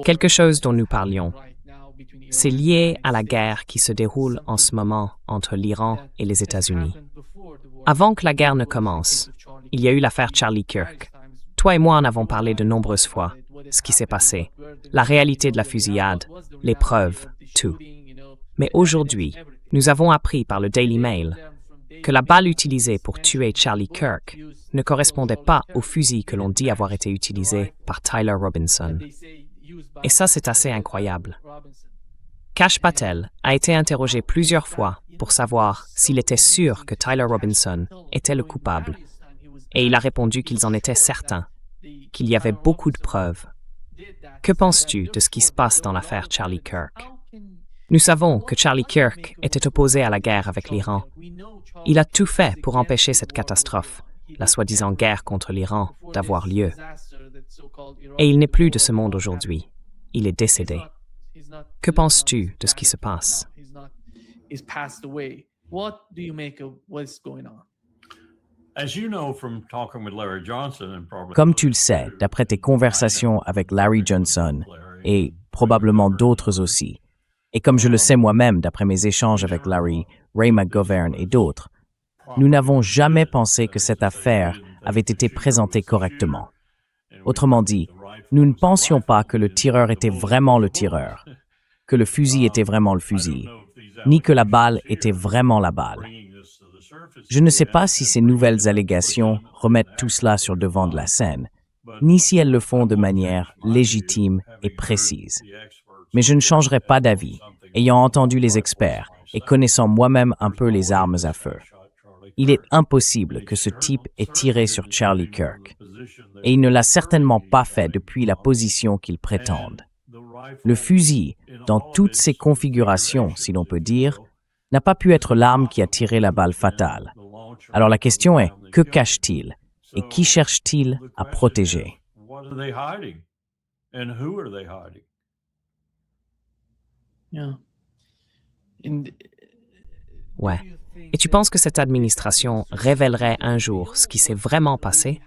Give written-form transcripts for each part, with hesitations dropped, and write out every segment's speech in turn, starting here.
Quelque chose dont nous parlions. C'est lié à la guerre qui se déroule en ce moment entre l'Iran et les États-Unis. Avant que la guerre ne commence, il y a eu l'affaire Charlie Kirk. Toi et moi en avons parlé de nombreuses fois. Ce qui s'est passé, la réalité de la fusillade, les preuves, tout. Mais aujourd'hui, nous avons appris par le Daily Mail que la balle utilisée pour tuer Charlie Kirk ne correspondait pas au fusil que l'on dit avoir été utilisé par Tyler Robinson. Et ça, c'est assez incroyable. Kash Patel a été interrogé plusieurs fois pour savoir s'il était sûr que Tyler Robinson était le coupable. Et il a répondu qu'ils en étaient certains, qu'il y avait beaucoup de preuves. Que penses-tu de ce qui se passe dans l'affaire Charlie Kirk? Nous savons que Charlie Kirk était opposé à la guerre avec l'Iran. Il a tout fait pour empêcher cette catastrophe, la soi-disant guerre contre l'Iran, d'avoir lieu. Et il n'est plus de ce monde aujourd'hui. Il est décédé. Que penses-tu de ce qui se passe? Comme tu le sais, d'après tes conversations avec Larry Johnson et probablement d'autres aussi, et comme je le sais moi-même d'après mes échanges avec Larry, Ray McGovern et d'autres, nous n'avons jamais pensé que cette affaire avait été présentée correctement. Autrement dit, nous ne pensions pas que le tireur était vraiment le tireur, que le fusil était vraiment le fusil, ni que la balle était vraiment la balle. Je ne sais pas si ces nouvelles allégations remettent tout cela sur le devant de la scène, ni si elles le font de manière légitime et précise. Mais je ne changerai pas d'avis, ayant entendu les experts et connaissant moi-même un peu les armes à feu. Il est impossible que ce type ait tiré sur Charlie Kirk, et il ne l'a certainement pas fait depuis la position qu'ils prétendent. Le fusil, dans toutes ses configurations, si l'on peut dire, n'a pas pu être l'arme qui a tiré la balle fatale. Alors la question est, que cache-t-il et qui cherche-t-il à protéger? Ouais. Et tu penses que cette administration révélerait un jour ce qui s'est vraiment passé?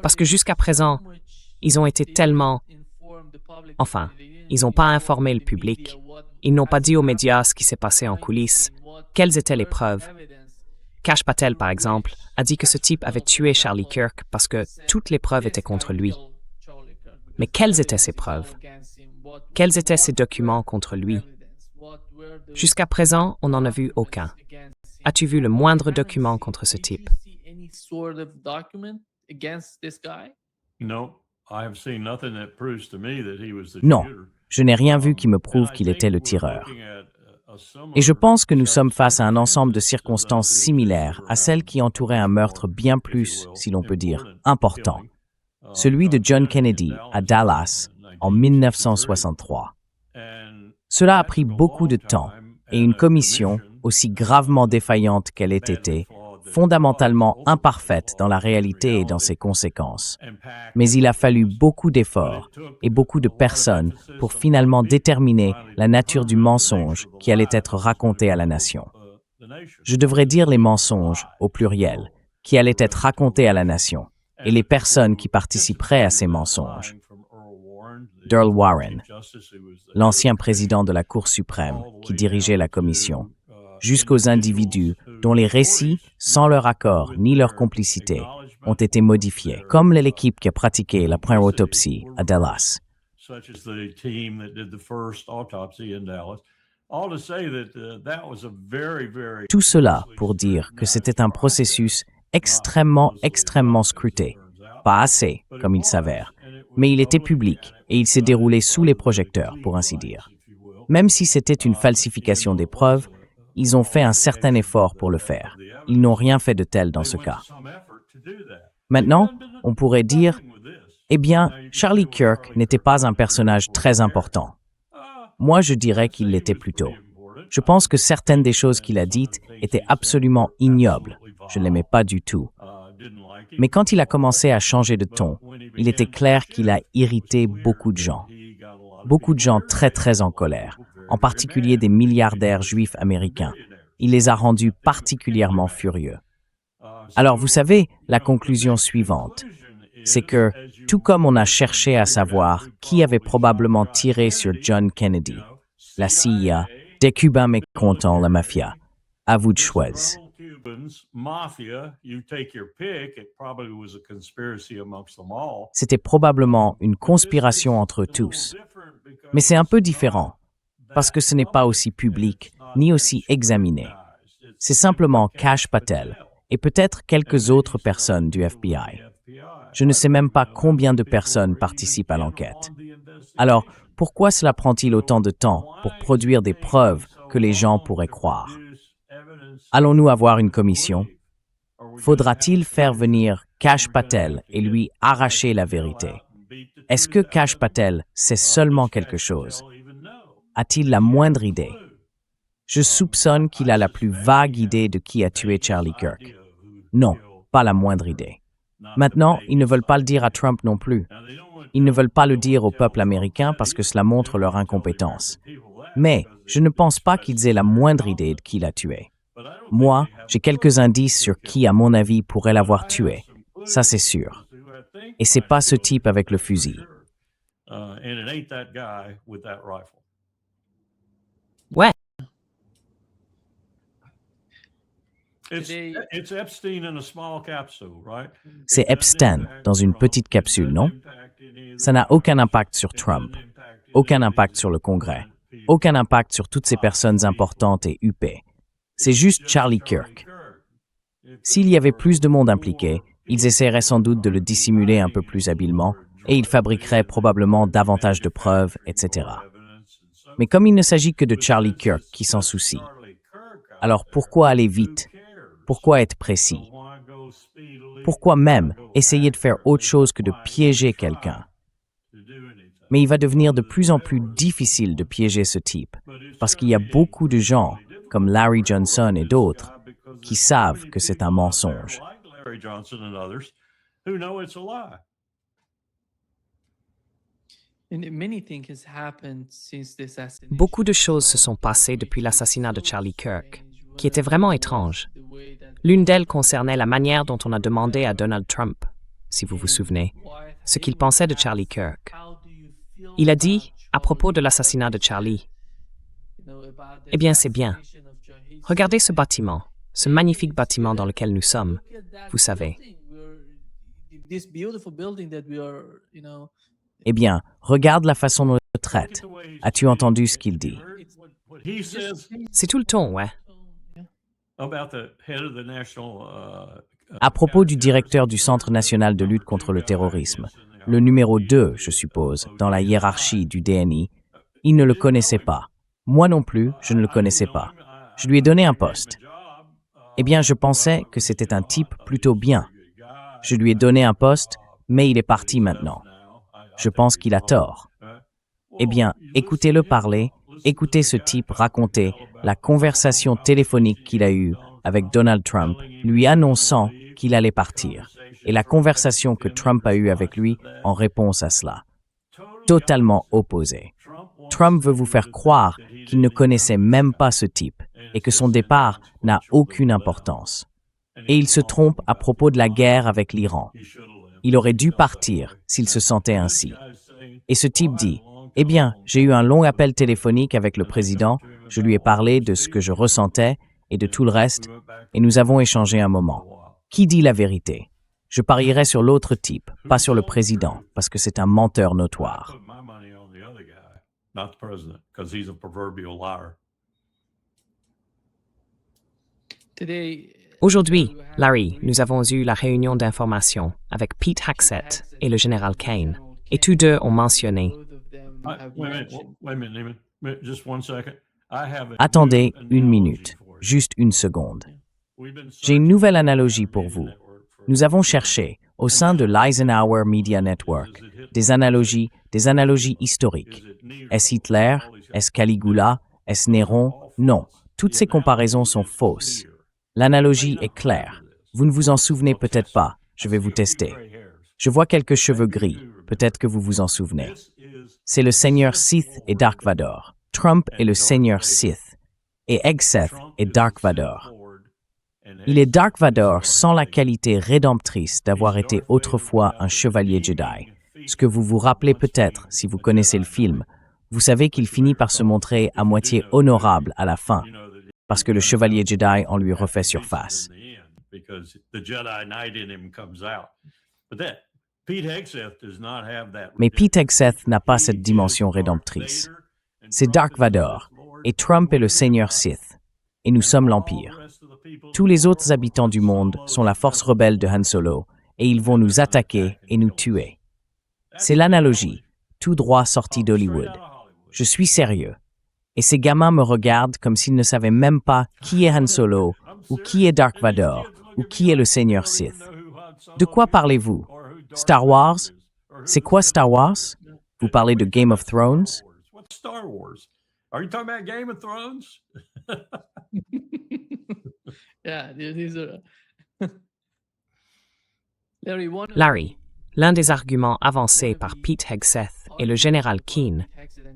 Parce que jusqu'à présent, ils ont été tellement... Enfin, ils n'ont pas informé le public. Ils n'ont pas dit aux médias ce qui s'est passé en coulisses. Quelles étaient les preuves? Kash Patel, par exemple, a dit que ce type avait tué Charlie Kirk parce que toutes les preuves étaient contre lui. Mais quelles étaient ces preuves? Quels étaient ces documents contre lui? Jusqu'à présent, on n'en a vu aucun. As-tu vu le moindre document contre ce type? Non, je n'ai rien vu qui me prouve qu'il était le tireur. Et je pense que nous sommes face à un ensemble de circonstances similaires à celles qui entouraient un meurtre bien plus, si l'on peut dire, important, celui de John Kennedy à Dallas en 1963. Cela a pris beaucoup de temps et une commission, aussi gravement défaillante qu'elle ait été, fondamentalement imparfaite dans la réalité et dans ses conséquences. Mais il a fallu beaucoup d'efforts et beaucoup de personnes pour finalement déterminer la nature du mensonge qui allait être raconté à la nation. Je devrais dire les mensonges, au pluriel, qui allaient être racontés à la nation, et les personnes qui participeraient à ces mensonges. d'Earl Warren, l'ancien président de la Cour suprême qui dirigeait la commission, jusqu'aux individus dont les récits, sans leur accord ni leur complicité, ont été modifiés, comme l'équipe qui a pratiqué la première autopsie à Dallas. Tout cela pour dire que c'était un processus extrêmement scruté. Pas assez, comme il s'avère, mais il était public et il s'est déroulé sous les projecteurs, pour ainsi dire. Même si c'était une falsification des preuves, ils ont fait un certain effort pour le faire. Ils n'ont rien fait de tel dans ce cas. Maintenant, on pourrait dire, eh bien, Charlie Kirk n'était pas un personnage très important. Moi, je dirais qu'il l'était plutôt. Je pense que certaines des choses qu'il a dites étaient absolument ignobles. Je ne l'aimais pas du tout. Mais quand il a commencé à changer de ton, il était clair qu'il a irrité beaucoup de gens. Beaucoup de gens très en colère, en particulier des milliardaires juifs américains. Il les a rendus particulièrement furieux. Alors, vous savez, la conclusion suivante. c'est que, tout comme on a cherché à savoir qui avait probablement tiré sur John Kennedy, la CIA, des Cubains mécontents, la mafia, à vous de choisir. C'était probablement une conspiration entre eux tous. Mais c'est un peu différent, parce que ce n'est pas aussi public, ni aussi examiné. C'est simplement Kash Patel et peut-être quelques autres personnes du FBI. Je ne sais même pas combien de personnes participent à l'enquête. Alors, pourquoi cela prend-il autant de temps pour produire des preuves que les gens pourraient croire? Allons-nous avoir une commission? Faudra-t-il faire venir Kash Patel et lui arracher la vérité? Est-ce que Kash Patel sait seulement quelque chose? A-t-il la moindre idée? Je soupçonne qu'il a la plus vague idée de qui a tué Charlie Kirk. Non, pas la moindre idée. Maintenant, ils ne veulent pas le dire à Trump non plus. Ils ne veulent pas le dire au peuple américain parce que cela montre leur incompétence. Mais je ne pense pas qu'ils aient la moindre idée de qui l'a tué. Moi, j'ai quelques indices sur qui, à mon avis, pourrait l'avoir tué. Ça, c'est sûr. Et c'est pas ce type avec le fusil. Ouais, C'est Epstein dans une petite capsule, non? Ça n'a aucun impact sur Trump, aucun impact sur le Congrès, aucun impact sur toutes ces personnes importantes et huppées. C'est juste Charlie Kirk. S'il y avait plus de monde impliqué, ils essaieraient sans doute de le dissimuler un peu plus habilement et ils fabriqueraient probablement davantage de preuves, etc. Mais comme il ne s'agit que de Charlie Kirk qui s'en soucie, alors pourquoi aller vite? Pourquoi être précis? Pourquoi même essayer de faire autre chose que de piéger quelqu'un? Mais il va devenir de plus en plus difficile de piéger ce type, parce qu'il y a beaucoup de gens, comme Larry Johnson et d'autres, qui savent que c'est un mensonge. beaucoup de choses se sont passées depuis l'assassinat de Charlie Kirk, qui étaient vraiment étranges. L'une d'elles concernait la manière dont on a demandé à Donald Trump, si vous vous souvenez, ce qu'il pensait de Charlie Kirk. Il a dit, à propos de l'assassinat de Charlie, « Eh bien, c'est bien. Regardez ce bâtiment, ce magnifique bâtiment dans lequel nous sommes, vous savez. Eh bien, regarde la façon dont il le traite. As-tu entendu ce qu'il dit? C'est tout le ton, ouais. À propos du directeur du Centre national de lutte contre le terrorisme, le numéro 2, je suppose, dans la hiérarchie du DNI, il ne le connaissait pas. Moi non plus, je ne le connaissais pas. Je lui ai donné un poste. Eh bien, je pensais que c'était un type plutôt bien. Je lui ai donné un poste, mais il est parti maintenant. Je pense qu'il a tort. Eh bien, écoutez-le parler, écoutez ce type raconter la conversation téléphonique qu'il a eue avec Donald Trump, lui annonçant qu'il allait partir, et la conversation que Trump a eue avec lui en réponse à cela. Totalement opposé. Trump veut vous faire croire qu'il ne connaissait même pas ce type et que son départ n'a aucune importance. Et il se trompe à propos de la guerre avec l'Iran. Il aurait dû partir s'il se sentait ainsi. Et ce type dit, « Eh bien, j'ai eu un long appel téléphonique avec le président, je lui ai parlé de ce que je ressentais et de tout le reste, et nous avons échangé un moment. Qui dit la vérité? Je parierais sur l'autre type, pas sur le président, parce que c'est un menteur notoire. » Aujourd'hui, Larry, nous avons eu la réunion d'information avec Pete Haxett et le général Kane, et tous deux ont mentionné. Attendez une minute, juste une seconde. J'ai une nouvelle analogie pour vous. Nous avons cherché, au sein de l'Eisenhower Media Network, des analogies historiques. Est-ce Hitler? Est-ce Caligula? Est-ce Néron? Non, toutes ces comparaisons sont fausses. L'analogie est claire. Vous ne vous en souvenez peut-être pas. Je vais vous tester. Je vois quelques cheveux gris. Peut-être que vous vous en souvenez. C'est le Seigneur Sith et Dark Vador. Trump est le Seigneur Sith. Et Egseth est Dark Vador. Il est Dark Vador sans la qualité rédemptrice d'avoir été autrefois un chevalier Jedi. Ce que vous vous rappelez peut-être si vous connaissez le film. Vous savez qu'il finit par se montrer à moitié honorable à la fin, parce que le chevalier Jedi en lui refait surface. Mais Pete Hegseth n'a pas cette dimension rédemptrice. C'est Dark Vador, et Trump est le Seigneur Sith, et nous sommes l'Empire. Tous les autres habitants du monde sont la force rebelle de Han Solo, et ils vont nous attaquer et nous tuer. C'est l'analogie, tout droit sortie d'Hollywood. Je suis sérieux. Et ces gamins me regardent comme s'ils ne savaient même pas qui est Han Solo, ou qui est Dark Vador, ou qui est le Seigneur Sith. De quoi parlez-vous? Star Wars? C'est quoi Star Wars? Vous parlez de Game of Thrones? Star Wars. Are you talking about Game of Thrones? Yeah, these are. Larry, l'un des arguments avancés par Pete Hegseth et le général Keane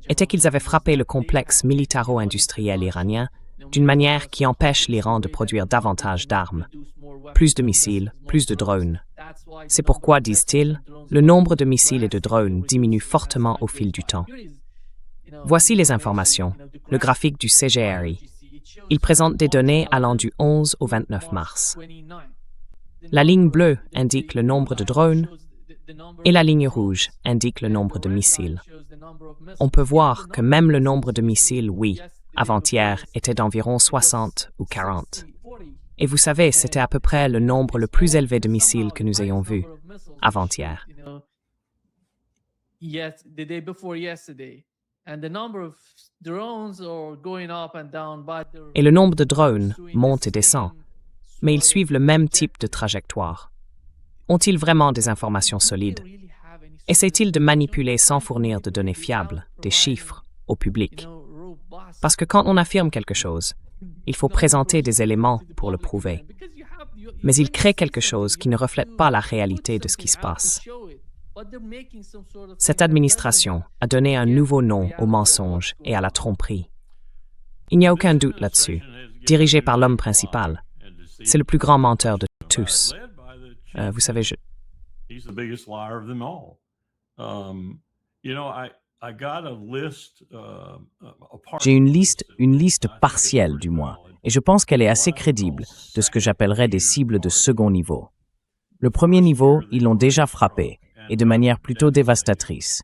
était qu'ils avaient frappé le complexe militaro-industriel iranien d'une manière qui empêche l'Iran de produire davantage d'armes, plus de missiles, plus de drones. C'est pourquoi, disent-ils, le nombre de missiles et de drones diminue fortement au fil du temps. Voici les informations, le graphique du CGRI. Il présente des données allant du 11 au 29 mars. La ligne bleue indique le nombre de drones et la ligne rouge indique le nombre de missiles. On peut voir que même le nombre de missiles, oui, avant-hier, était d'environ 60 ou 40. Et vous savez, c'était à peu près le nombre le plus élevé de missiles que nous ayons vu avant-hier. Et le nombre de drones monte et descend, mais ils suivent le même type de trajectoire. Ont-ils vraiment des informations solides? Essaient-ils de manipuler sans fournir de données fiables, des chiffres, au public? Parce que quand on affirme quelque chose, il faut présenter des éléments pour le prouver. Mais ils créent quelque chose qui ne reflète pas la réalité de ce qui se passe. Cette administration a donné un nouveau nom au mensonge et à la tromperie. Il n'y a aucun doute là-dessus. Dirigé par l'homme principal, c'est le plus grand menteur de tous. Vous savez, He's the biggest liar of them all. I got a list, J'ai une liste partielle du moins, et je pense qu'elle est assez crédible de ce que j'appellerais des cibles de second niveau. Le premier niveau, ils l'ont déjà frappé, et de manière plutôt dévastatrice.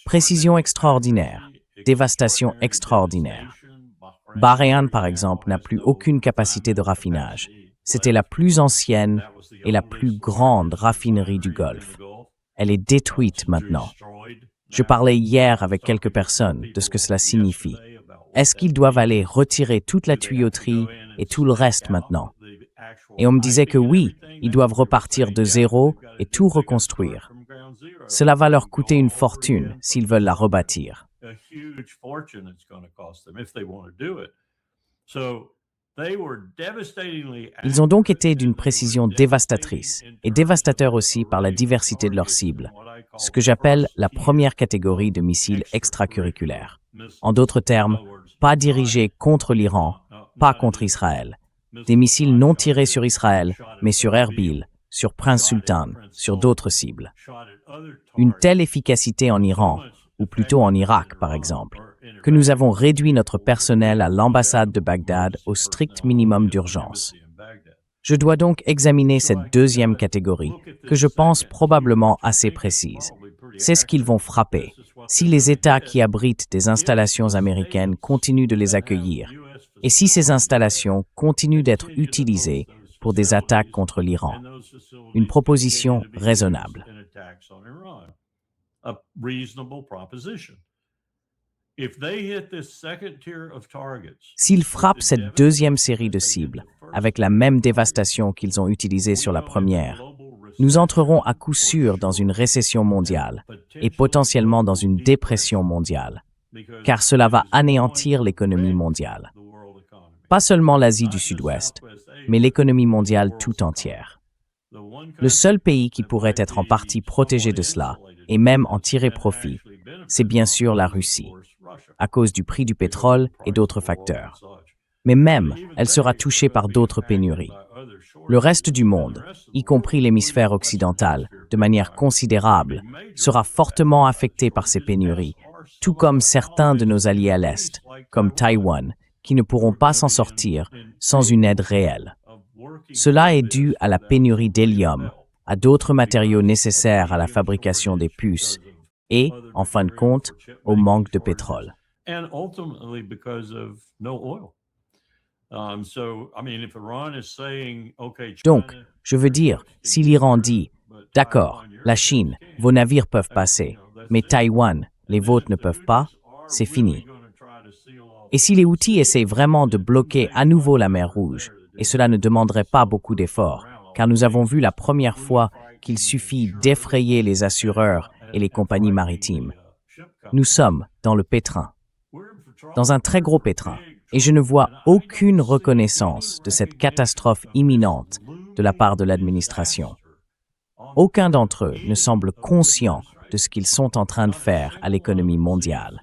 Précision extraordinaire, dévastation extraordinaire. Bahreïn, par exemple, n'a plus aucune capacité de raffinage. C'était la plus ancienne et la plus grande raffinerie du Golfe. Elle est détruite maintenant. Je parlais hier avec quelques personnes de ce que cela signifie. Est-ce qu'ils doivent aller retirer toute la tuyauterie et tout le reste maintenant? Et on me disait que oui, ils doivent repartir de zéro et tout reconstruire. Cela va leur coûter une fortune s'ils veulent la rebâtir. Ils ont donc été d'une précision dévastatrice et dévastateurs aussi par la diversité de leurs cibles, ce que j'appelle la première catégorie de missiles extracurriculaires. En d'autres termes, pas dirigés contre l'Iran, pas contre Israël. Des missiles non tirés sur Israël, mais sur Erbil, sur Prince Sultan, sur d'autres cibles. Une telle efficacité en Iran, ou plutôt en Irak par exemple, que nous avons réduit notre personnel à l'ambassade de Bagdad au strict minimum d'urgence. Je dois donc examiner cette deuxième catégorie, que je pense probablement assez précise. C'est ce qu'ils vont frapper, si les États qui abritent des installations américaines continuent de les accueillir, et si ces installations continuent d'être utilisées pour des attaques contre l'Iran. Une proposition raisonnable. S'ils frappent cette deuxième série de cibles avec la même dévastation qu'ils ont utilisée sur la première, nous entrerons à coup sûr dans une récession mondiale et potentiellement dans une dépression mondiale, car cela va anéantir l'économie mondiale. Pas seulement l'Asie du Sud-Ouest, mais l'économie mondiale tout entière. Le seul pays qui pourrait être en partie protégé de cela, et même en tirer profit, c'est bien sûr la Russie, à cause du prix du pétrole et d'autres facteurs. Mais même, elle sera touchée par d'autres pénuries. Le reste du monde, y compris l'hémisphère occidental, de manière considérable, sera fortement affecté par ces pénuries, tout comme certains de nos alliés à l'Est, comme Taïwan, qui ne pourront pas s'en sortir sans une aide réelle. Cela est dû à la pénurie d'hélium, à d'autres matériaux nécessaires à la fabrication des puces et, en fin de compte, au manque de pétrole. Donc, je veux dire, si l'Iran dit « D'accord, la Chine, vos navires peuvent passer, mais Taïwan, les vôtres ne peuvent pas », c'est fini. Et si les Houthis essaient vraiment de bloquer à nouveau la mer Rouge, et cela ne demanderait pas beaucoup d'efforts, car nous avons vu la première fois qu'il suffit d'effrayer les assureurs et les compagnies maritimes. Nous sommes dans le pétrin, dans un très gros pétrin, et je ne vois aucune reconnaissance de cette catastrophe imminente de la part de l'administration. Aucun d'entre eux ne semble conscient de ce qu'ils sont en train de faire à l'économie mondiale.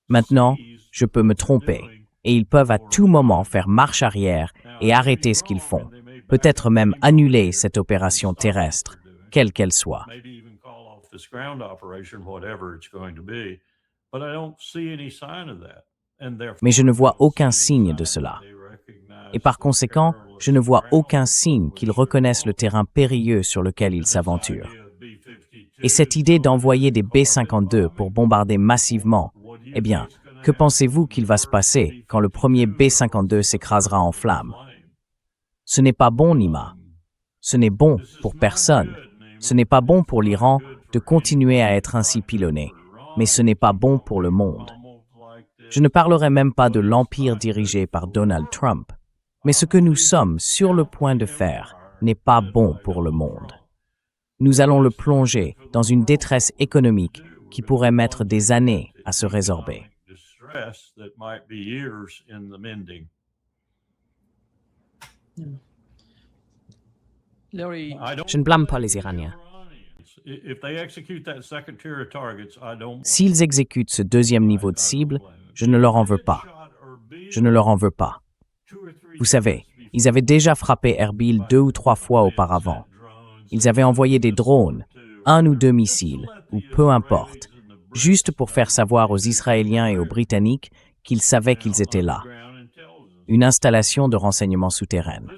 Maintenant, je peux me tromper, et ils peuvent à tout moment faire marche arrière et arrêter ce qu'ils font, peut-être même annuler cette opération terrestre, quelle qu'elle soit. Mais je ne vois aucun signe de cela. Et par conséquent, je ne vois aucun signe qu'ils reconnaissent le terrain périlleux sur lequel ils s'aventurent. Et cette idée d'envoyer des B-52 pour bombarder massivement, eh bien, que pensez-vous qu'il va se passer quand le premier B-52 s'écrasera en flammes? Ce n'est pas bon, Nima. Ce n'est bon pour personne. Ce n'est pas bon pour l'Iran de continuer à être ainsi pilonné, mais ce n'est pas bon pour le monde. Je ne parlerai même pas de l'empire dirigé par Donald Trump, mais ce que nous sommes sur le point de faire n'est pas bon pour le monde. Nous allons le plonger dans une détresse économique qui pourrait mettre des années à se résorber. Je ne blâme pas les Iraniens. S'ils exécutent ce deuxième niveau de cible, je ne leur en veux pas. Je ne leur en veux pas. Vous savez, ils avaient déjà frappé Erbil 2 ou 3 fois auparavant. Ils avaient envoyé des drones, 1 ou 2 missiles, ou peu importe, juste pour faire savoir aux Israéliens et aux Britanniques qu'ils savaient qu'ils étaient là. Une installation de renseignement souterraine.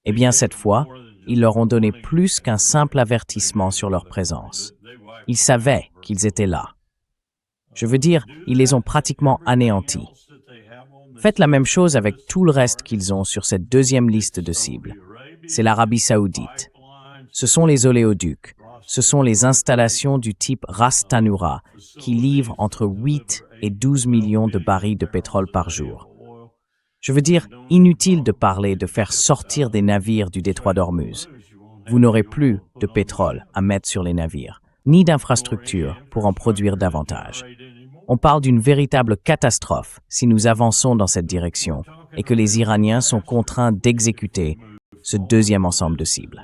Eh bien, cette fois, ils leur ont donné plus qu'un simple avertissement sur leur présence. Ils savaient qu'ils étaient là. Je veux dire, ils les ont pratiquement anéantis. Faites la même chose avec tout le reste qu'ils ont sur cette deuxième liste de cibles. C'est l'Arabie Saoudite. Ce sont les oléoducs. Ce sont les installations du type Ras Tanura qui livrent entre 8 et 12 millions de barils de pétrole par jour. Je veux dire, inutile de parler de faire sortir des navires du détroit d'Ormuz. Vous n'aurez plus de pétrole à mettre sur les navires, ni d'infrastructures pour en produire davantage. On parle d'une véritable catastrophe si nous avançons dans cette direction et que les Iraniens sont contraints d'exécuter ce deuxième ensemble de cibles.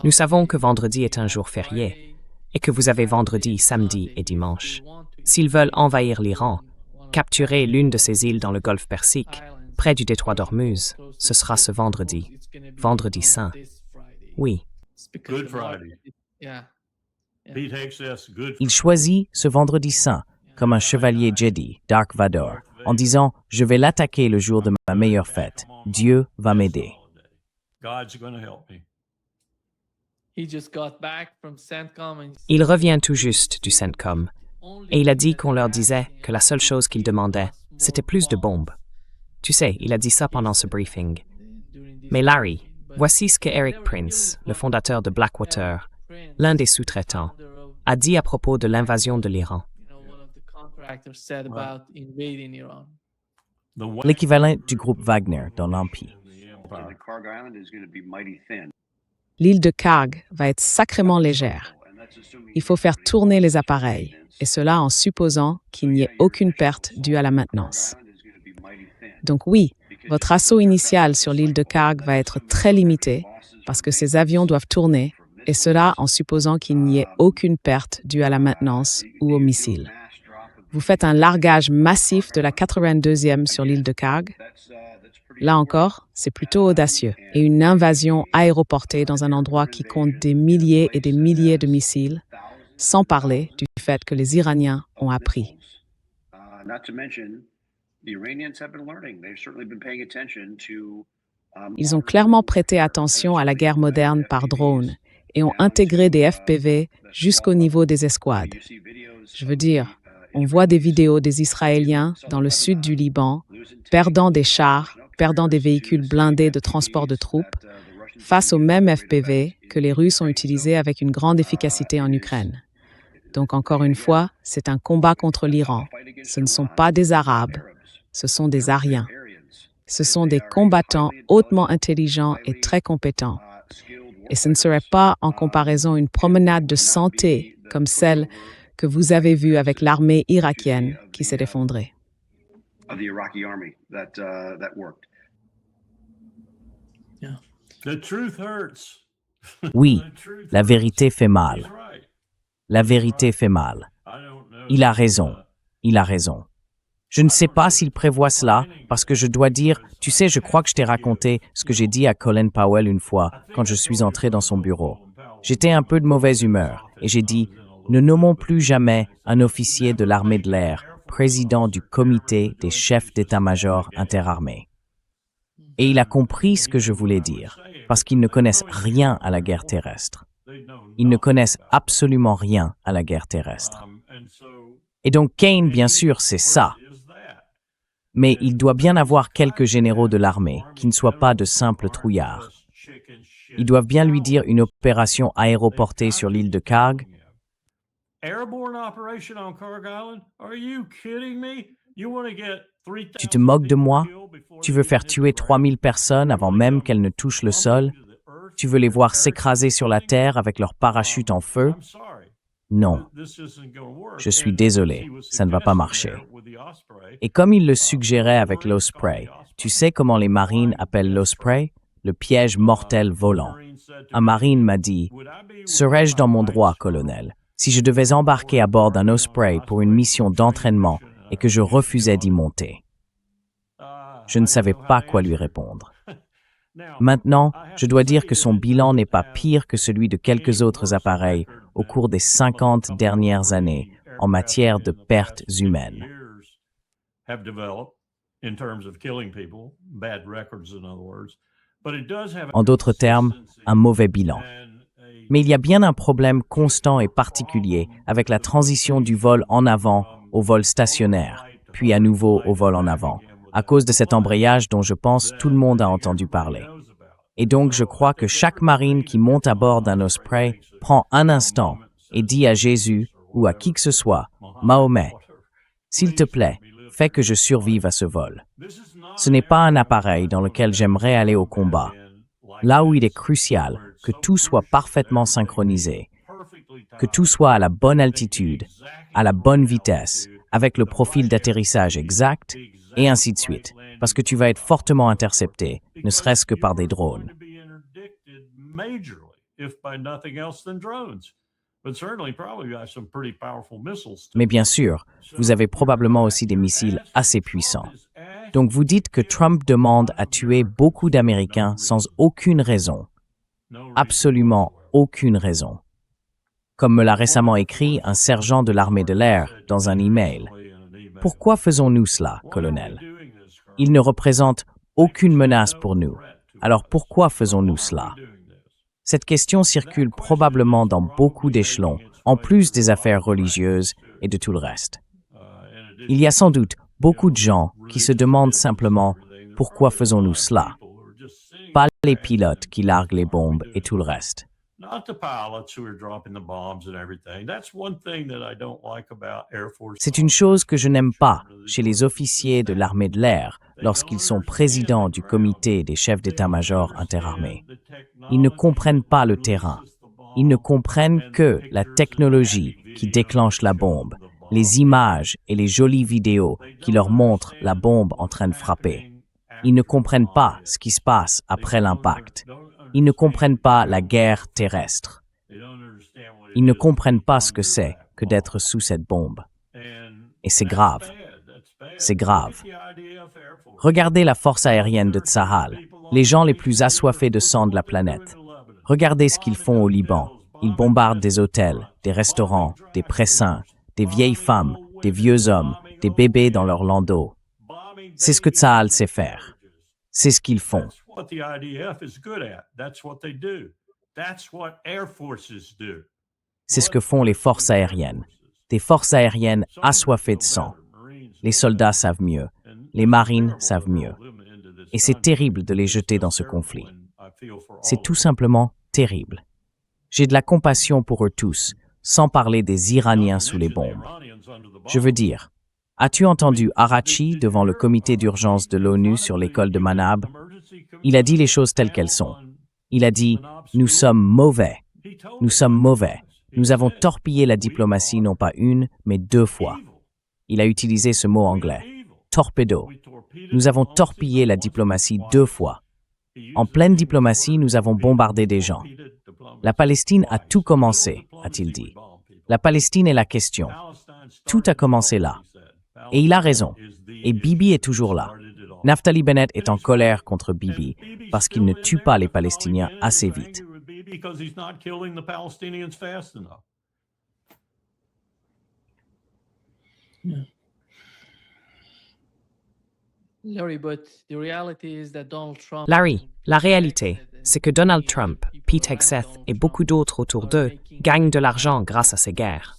Nous savons que vendredi est un jour férié et que vous avez vendredi, samedi et dimanche. S'ils veulent envahir l'Iran, capturer l'une de ces îles dans le golfe Persique, près du détroit d'Ormuz, ce sera ce vendredi, vendredi saint. Oui. Il choisit ce vendredi saint comme un chevalier Jedi, Dark Vador, en disant « Je vais l'attaquer le jour de ma meilleure fête. Dieu va m'aider. » Il revient tout juste du CENTCOM et il a dit qu'on leur disait que la seule chose qu'il demandait, c'était plus de bombes. Tu sais, il a dit ça pendant ce briefing. Mais Larry, voici ce que Eric Prince, le fondateur de Blackwater, l'un des sous-traitants, a dit à propos de l'invasion de l'Iran. L'équivalent du groupe Wagner dans l'Empire. L'île de Karg va être sacrément légère. Il faut faire tourner les appareils, et cela en supposant qu'il n'y ait aucune perte due à la maintenance. Donc oui, votre assaut initial sur l'île de Karg va être très limité parce que ces avions doivent tourner et cela en supposant qu'il n'y ait aucune perte due à la maintenance ou aux missiles. Vous faites un largage massif de la 82e sur l'île de Kharg. Là encore, c'est plutôt audacieux, et une invasion aéroportée dans un endroit qui compte des milliers et des milliers de missiles, sans parler du fait que les Iraniens ont appris. Ils ont clairement prêté attention à la guerre moderne par drone et ont intégré des FPV jusqu'au niveau des escouades. Je veux dire, on voit des vidéos des Israéliens dans le sud du Liban perdant des chars, perdant des véhicules blindés de transport de troupes, face aux mêmes FPV que les Russes ont utilisés avec une grande efficacité en Ukraine. Donc encore une fois, c'est un combat contre l'Iran. Ce ne sont pas des Arabes, ce sont des Aryens. Ce sont des combattants hautement intelligents et très compétents. Et ce ne serait pas en comparaison une promenade de santé comme celle que vous avez vue avec l'armée irakienne qui s'est effondrée. Oui, la vérité fait mal. La vérité fait mal. Il a raison. Il a raison. Je ne sais pas s'il prévoit cela, parce que je dois dire, tu sais, je crois que je t'ai raconté ce que j'ai dit à Colin Powell une fois, quand je suis entré dans son bureau. J'étais un peu de mauvaise humeur, et j'ai dit, ne nommons plus jamais un officier de l'armée de l'air président du comité des chefs d'état-major interarmés. Et il a compris ce que je voulais dire, parce qu'ils ne connaissent rien à la guerre terrestre. Ils ne connaissent absolument rien à la guerre terrestre. Et donc Kane, bien sûr, c'est ça. Mais il doit bien avoir quelques généraux de l'armée qui ne soient pas de simples trouillards. Ils doivent bien lui dire une opération aéroportée sur l'île de Kharg. Tu te moques de moi? Tu veux faire tuer 3000 personnes avant même qu'elles ne touchent le sol? Tu veux les voir s'écraser sur la terre avec leurs parachutes en feu? Non. Je suis désolé, ça ne va pas marcher. Et comme il le suggérait avec l'Osprey, tu sais comment les marines appellent l'Osprey? Le piège mortel volant. Un marine m'a dit, « Serais-je dans mon droit, colonel, si je devais embarquer à bord d'un Osprey pour une mission d'entraînement et que je refusais d'y monter? » Je ne savais pas quoi lui répondre. Maintenant, je dois dire que son bilan n'est pas pire que celui de quelques autres appareils au cours des 50 dernières années en matière de pertes humaines. En d'autres termes, un mauvais bilan. Mais il y a bien un problème constant et particulier avec la transition du vol en avant au vol stationnaire, puis à nouveau au vol en avant, à cause de cet embrayage dont je pense tout le monde a entendu parler. Et donc je crois que chaque marine qui monte à bord d'un Osprey prend un instant et dit à Jésus ou à qui que ce soit, Mahomet, « S'il te plaît, fais que je survive à ce vol. » Ce n'est pas un appareil dans lequel j'aimerais aller au combat, là où il est crucial que tout soit parfaitement synchronisé, que tout soit à la bonne altitude, à la bonne vitesse, avec le profil d'atterrissage exact, et ainsi de suite, parce que tu vas être fortement intercepté, ne serait-ce que par des drones. Mais bien sûr, vous avez probablement aussi des missiles assez puissants. Donc vous dites que Trump demande à tuer beaucoup d'Américains sans aucune raison. Absolument aucune raison. Comme me l'a récemment écrit un sergent de l'armée de l'air dans un email. Pourquoi faisons-nous cela, colonel? Il ne représente aucune menace pour nous. Alors pourquoi faisons-nous cela? Cette question circule probablement dans beaucoup d'échelons, en plus des affaires religieuses et de tout le reste. Il y a sans doute beaucoup de gens qui se demandent simplement « Pourquoi faisons-nous cela ?» Pas les pilotes qui larguent les bombes et tout le reste. C'est une chose que je n'aime pas chez les officiers de l'armée de l'air lorsqu'ils sont présidents du comité des chefs d'état-major interarmés. Ils ne comprennent pas le terrain. Ils ne comprennent que la technologie qui déclenche la bombe, les images et les jolies vidéos qui leur montrent la bombe en train de frapper. Ils ne comprennent pas ce qui se passe après l'impact. Ils ne comprennent pas la guerre terrestre. Ils ne comprennent pas ce que c'est que d'être sous cette bombe. Et c'est grave. C'est grave. Regardez la force aérienne de Tsahal, les gens les plus assoiffés de sang de la planète. Regardez ce qu'ils font au Liban. Ils bombardent des hôtels, des restaurants, des pressins, des vieilles femmes, des vieux hommes, des bébés dans leurs landaux. C'est ce que Tsahal sait faire. C'est ce qu'ils font. C'est ce que font les forces aériennes. Des forces aériennes assoiffées de sang. Les soldats savent mieux. Les marines savent mieux. Et c'est terrible de les jeter dans ce conflit. C'est tout simplement terrible. J'ai de la compassion pour eux tous, sans parler des Iraniens sous les bombes. Je veux dire, as-tu entendu Arachi devant le comité d'urgence de l'ONU sur l'école de Manab? Il a dit les choses telles qu'elles sont. Il a dit « Nous sommes mauvais. Nous sommes mauvais. Nous avons torpillé la diplomatie non pas une, mais 2 fois. » Il a utilisé ce mot anglais. Torpedo. Nous avons torpillé la diplomatie 2 fois. En pleine diplomatie, nous avons bombardé des gens. La Palestine a tout commencé, a-t-il dit. La Palestine est la question. Tout a commencé là. Et il a raison. Et Bibi est toujours là. Naftali Bennett est en colère contre Bibi parce qu'il ne tue pas les Palestiniens assez vite. Larry, la réalité, c'est que Donald Trump, Pete Hegseth et beaucoup d'autres autour d'eux gagnent de l'argent grâce à ces guerres.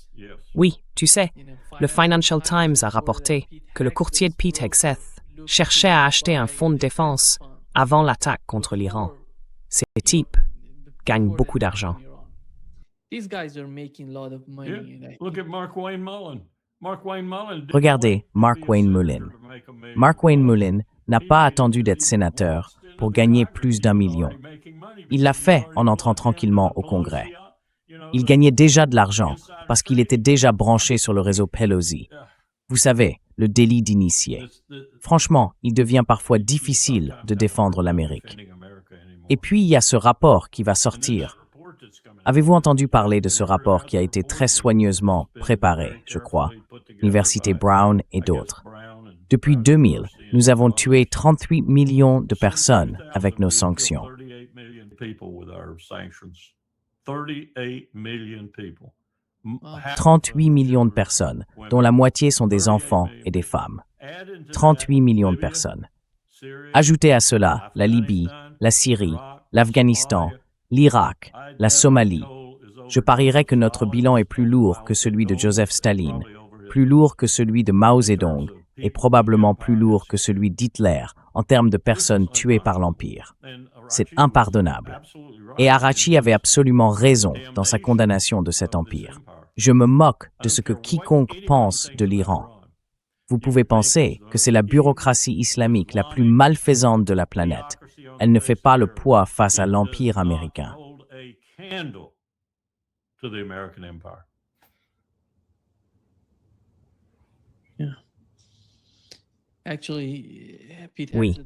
Oui, tu sais, le Financial Times a rapporté que le courtier de Pete Hegseth cherchait à acheter un fonds de défense avant l'attaque contre l'Iran. Ces types gagnent beaucoup d'argent. Regardez Mark Wayne Mullin. Mark Wayne Mullin n'a pas attendu d'être sénateur pour gagner plus d'1 million. Il l'a fait en entrant tranquillement au Congrès. Il gagnait déjà de l'argent parce qu'il était déjà branché sur le réseau Pelosi. Vous savez, le délit d'initié. Franchement, il devient parfois difficile de défendre l'Amérique. Et puis, il y a ce rapport qui va sortir. Avez-vous entendu parler de ce rapport qui a été très soigneusement préparé, je crois, l'Université Brown et d'autres? Depuis 2000, nous avons tué 38 millions de personnes avec nos sanctions. 38 millions de personnes, dont la moitié sont des enfants et des femmes. 38 millions de personnes. Ajoutez à cela la Libye, la Syrie, l'Afghanistan, l'Irak, la Somalie. Je parierais que notre bilan est plus lourd que celui de Joseph Staline, plus lourd que celui de Mao Zedong et probablement plus lourd que celui d'Hitler en termes de personnes tuées par l'Empire. C'est impardonnable. Et Arachi avait absolument raison dans sa condamnation de cet empire. Je me moque de ce que quiconque pense de l'Iran. Vous pouvez penser que c'est la bureaucratie islamique la plus malfaisante de la planète. Elle ne fait pas le poids face à l'Empire américain. Oui.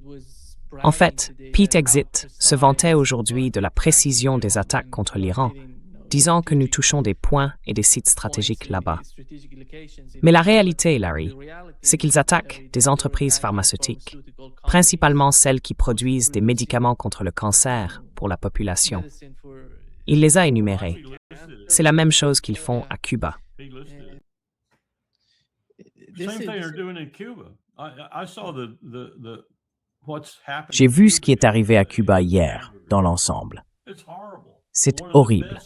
En fait, Pete Hegseth se vantait aujourd'hui de la précision des attaques contre l'Iran, disant que nous touchons des points et des sites stratégiques là-bas. Mais la réalité, Larry, c'est qu'ils attaquent des entreprises pharmaceutiques, principalement celles qui produisent des médicaments contre le cancer pour la population. Il les a énumérées. C'est la même chose qu'ils font à Cuba. J'ai vu ce qui est arrivé à Cuba hier, dans l'ensemble. C'est horrible.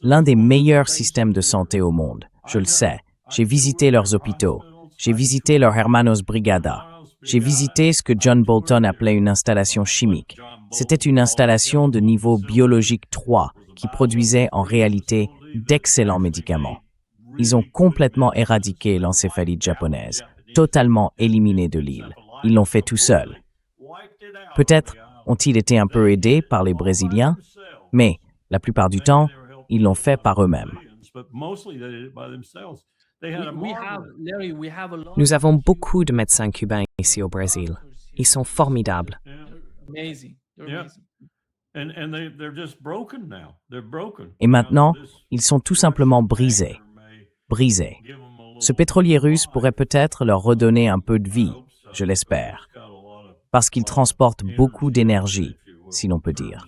L'un des meilleurs systèmes de santé au monde, je le sais. J'ai visité leurs hôpitaux. J'ai visité leur Hermanos Brigada. J'ai visité ce que John Bolton appelait une installation chimique. C'était une installation de niveau biologique 3 qui produisait en réalité d'excellents médicaments. Ils ont complètement éradiqué l'encéphalite japonaise, totalement éliminé de l'île. Ils l'ont fait tout seuls. Peut-être ont-ils été un peu aidés par les Brésiliens, mais la plupart du temps, ils l'ont fait par eux-mêmes. Nous avons beaucoup de médecins cubains ici au Brésil. Ils sont formidables. Et maintenant, ils sont tout simplement brisés. Brisés. Ce pétrolier russe pourrait peut-être leur redonner un peu de vie, je l'espère, parce qu'ils transportent beaucoup d'énergie, si l'on peut dire.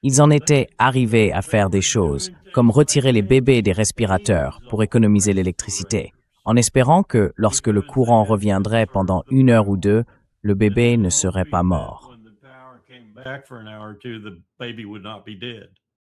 Ils en étaient arrivés à faire des choses, comme retirer les bébés des respirateurs pour économiser l'électricité, en espérant que, lorsque le courant reviendrait pendant 1 heure ou 2, le bébé ne serait pas mort.